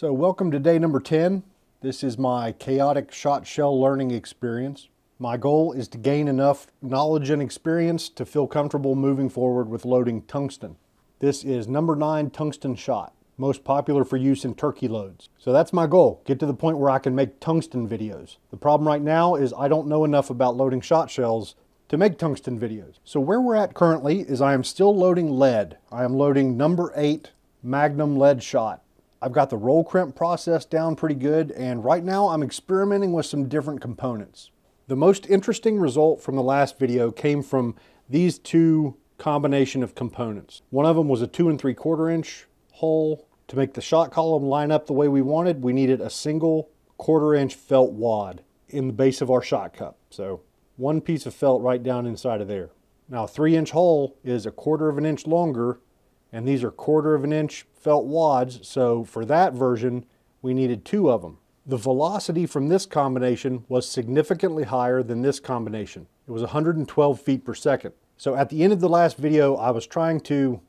So welcome to day number 10. This is my chaotic shot shell learning experience. My goal is to gain enough knowledge and experience to feel comfortable moving forward with loading tungsten. This is number 9 tungsten shot, most popular for use in turkey loads. So that's my goal, get to the point where I can make tungsten videos. The problem right now is I don't know enough about loading shot shells to make tungsten videos. So where we're at currently is I am still loading lead. I am loading number 8 Magnum lead shot. I've got the roll crimp process down pretty good, and right now I'm experimenting with some different components. The most interesting result from the last video came from these two combination of components. One of them was a 2 3/4 inch hole. To make the shot column line up the way we wanted, we needed a single 1/4 inch felt wad in the base of our shot cup. So one piece of felt right down inside of there. Now a 3-inch hole is a 1/4 inch longer, and these are 1/4 inch felt wads, so for that version we needed 2 of them. The velocity from this combination was significantly higher than this combination. It was 112 feet per second. So at the end of the last video I was trying to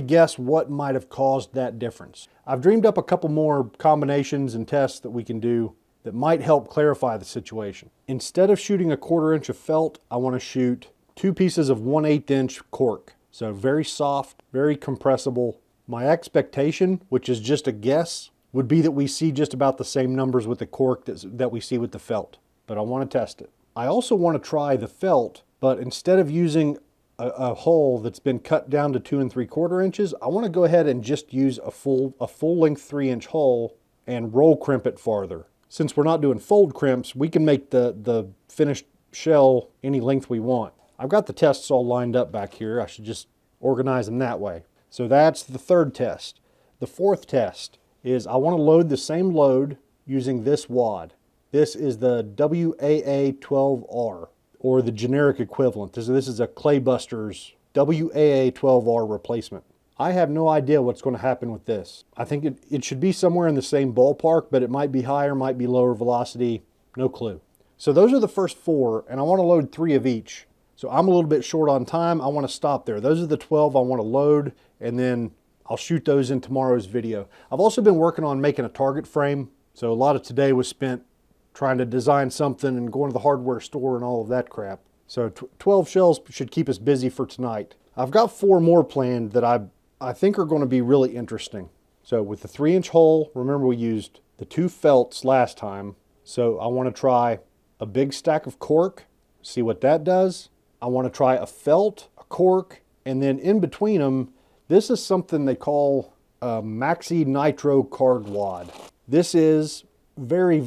guess what might have caused that difference. I've dreamed up a couple more combinations and tests that we can do that might help clarify the situation. Instead of shooting a 1/4 inch of felt, I want to shoot 2 pieces of 1/8 inch cork. So very soft, very compressible. My expectation, which is just a guess, would be that we see just about the same numbers with the cork that we see with the felt, but I want to test it. I also want to try the felt, but instead of using a hole that's been cut down to 2 3/4 inches, I want to go ahead and just use a full length 3-inch hole and roll crimp it farther. Since we're not doing fold crimps, we can make the finished shell any length we want. I've got the tests all lined up back here. I should just organize them that way. So that's the 3rd test. The 4th test is I want to load the same load using this wad. This is the WAA-12R, or the generic equivalent. This is a Claybuster's WAA-12R replacement. I have no idea what's going to happen with this. I think it should be somewhere in the same ballpark, but it might be higher, might be lower velocity, no clue. So those are the first 4, and I want to load 3 of each. So I'm a little bit short on time. I want to stop there. Those are the 12 I want to load, and then I'll shoot those in tomorrow's video. I've also been working on making a target frame. So a lot of today was spent trying to design something and going to the hardware store and all of that crap. So 12 shells should keep us busy for tonight. I've got 4 more planned that I think are going to be really interesting. So with the 3-inch hole, remember we used the 2 felts last time. So I want to try a big stack of cork, see what that does. I want to try a felt, a cork, and then in between them, this is something they call a Maxi Nitro card wad. This is very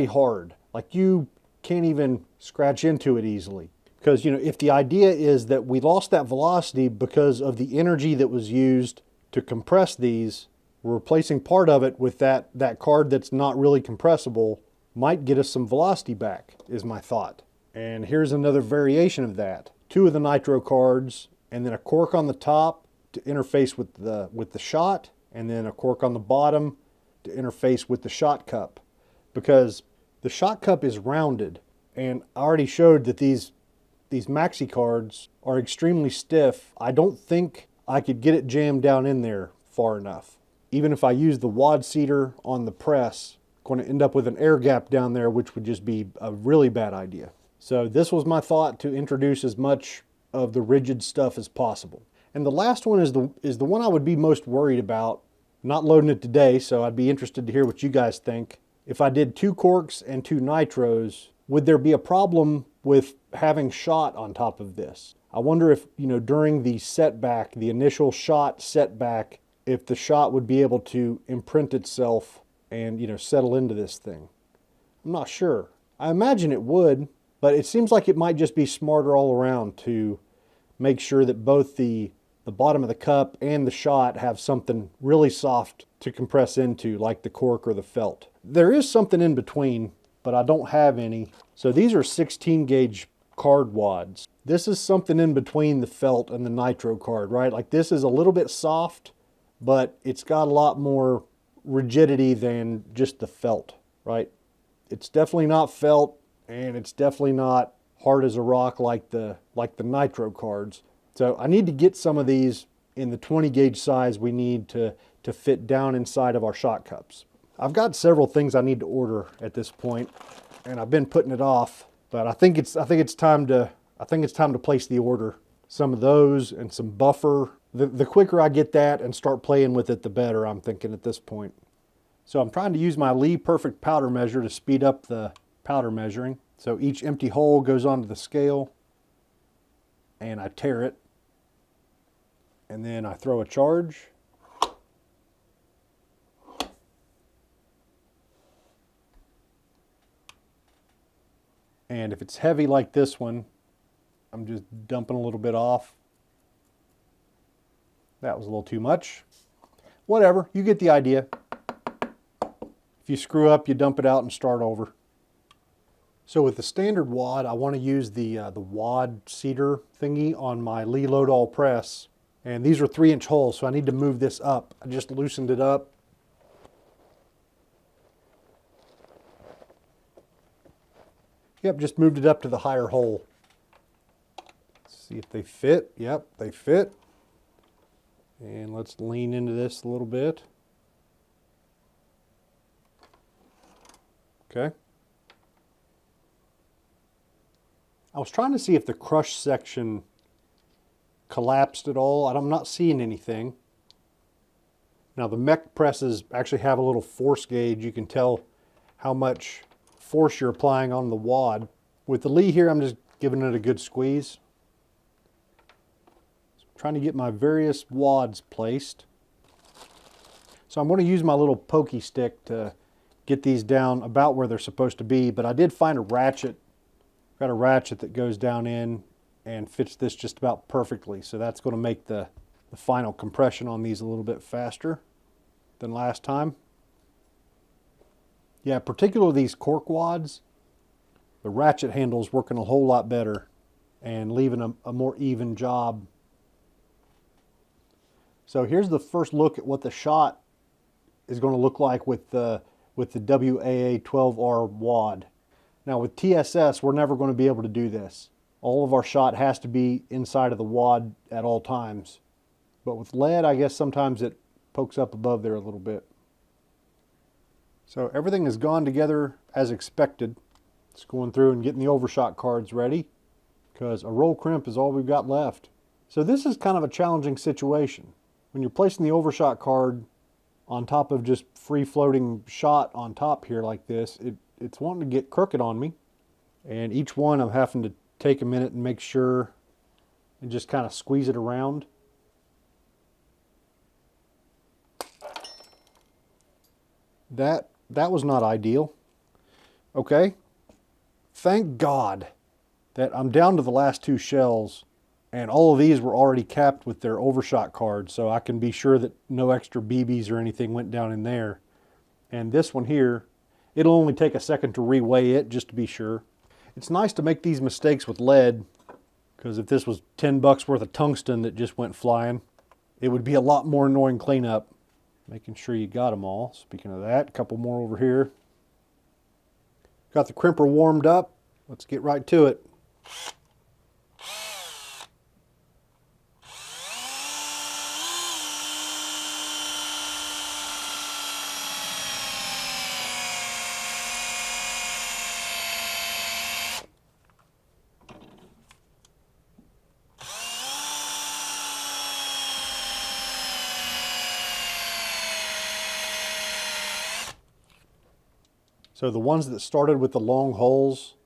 hard. Like you can't even scratch into it easily. Because, you know, if the idea is that we lost that velocity because of the energy that was used to compress these, we're replacing part of it with that card that's not really compressible, might get us some velocity back, is my thought. And here's another variation of that. 2 of the nitro cards, and then a cork on the top to interface with the shot, and then a cork on the bottom to interface with the shot cup. Because the shot cup is rounded, and I already showed that these maxi cards are extremely stiff. I don't think I could get it jammed down in there far enough. Even if I use the wad seater on the press, I'm going to end up with an air gap down there, which would just be a really bad idea. So this was my thought, to introduce as much of the rigid stuff as possible. And the last one is the one I would be most worried about. Not loading it today, so I'd be interested to hear what you guys think. If I did 2 corks and 2 nitros, would there be a problem with having shot on top of this? I wonder if, you know, during the setback, the initial shot setback, if the shot would be able to imprint itself and, you know, settle into this thing. I'm not sure. I imagine it would. But it seems like it might just be smarter all around to make sure that both the bottom of the cup and the shot have something really soft to compress into, like the cork or the felt. There is something in between, but I don't have any. So these are 16 gauge card wads. This is something in between the felt and the nitro card, right? Like this is a little bit soft, but it's got a lot more rigidity than just the felt, right? It's definitely not felt, and it's definitely not hard as a rock like the nitro cards. So I need to get some of these in the 20 gauge size we need to to fit down inside of our shot cups. I've got several things I need to order at this point, and I've been putting it off, but I think it's time to place the order. Some of those and some buffer. The quicker I get that and start playing with it, the better, I'm thinking at this point. So I'm trying to use my Lee Perfect powder measure to speed up the powder measuring. So each empty hole goes onto the scale, and I tare it, and then I throw a charge. And if it's heavy like this one, I'm just dumping a little bit off. That was a little too much. Whatever, you get the idea. If you screw up, you dump it out and start over. So with the standard wad, I want to use the wad seater thingy on my Lee Lodahl press. And these are 3-inch holes, so I need to move this up. I just loosened it up. Yep, just moved it up to the higher hole. Let's see if they fit. Yep, they fit. And let's lean into this a little bit. Okay. I was trying to see if the crush section collapsed at all. I'm not seeing anything. Now the mech presses actually have a little force gauge. You can tell how much force you're applying on the wad. With the Lee here, I'm just giving it a good squeeze. So I'm trying to get my various wads placed. So I'm going to use my little pokey stick to get these down about where they're supposed to be, but I did find a ratchet. Got a ratchet that goes down in and fits this just about perfectly. So that's going to make the final compression on these a little bit faster than last time. Yeah, particularly these cork wads, the ratchet handle's working a whole lot better and leaving a more even job. So here's the first look at what the shot is going to look like with the WAA 12R wad. Now with TSS, we're never going to be able to do this. All of our shot has to be inside of the wad at all times. But with lead, I guess sometimes it pokes up above there a little bit. So everything has gone together as expected. It's going through and getting the overshot cards ready, because a roll crimp is all we've got left. So this is kind of a challenging situation. When you're placing the overshot card on top of just free floating shot on top here like this, it's wanting to get crooked on me. And each one I'm having to take a minute and make sure and just kind of squeeze it around. That was not ideal. Okay. Thank God that I'm down to the last 2 shells, and all of these were already capped with their overshot cards, so I can be sure that no extra BBs or anything went down in there. And this one here, it'll only take a second to reweigh it just to be sure. It's nice to make these mistakes with lead, because if this was $10 worth of tungsten that just went flying, it would be a lot more annoying cleanup. Making sure you got them all. Speaking of that, a couple more over here. Got the crimper warmed up. Let's get right to it. So the ones that started with the long holes,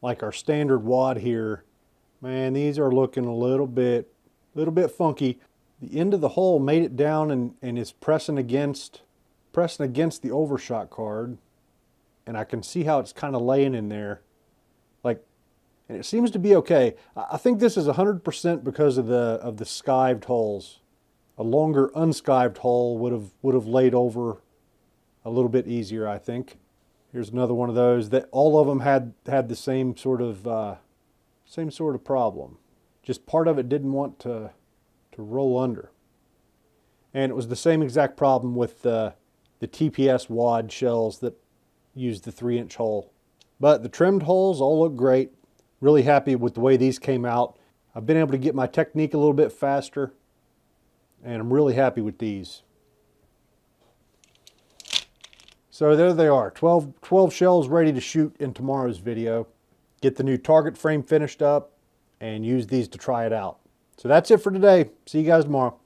like our standard wad here, man, these are looking a little bit funky. The end of the hole made it down and is pressing against the overshot card, and I can see how it's kind of laying in there, like, and it seems to be okay. I think this is 100% because of the skived holes. A longer unskived hole would have laid over a little bit easier, I think. Here's another one of those that all of them had the same sort of problem. Just part of it didn't want to roll under. And it was the same exact problem with the TPS wad shells that used the 3-inch hole. But the trimmed holes all look great. Really happy with the way these came out. I've been able to get my technique a little bit faster, and I'm really happy with these. So there they are, 12 shells ready to shoot in tomorrow's video. Get the new target frame finished up and use these to try it out. So that's it for today. See you guys tomorrow.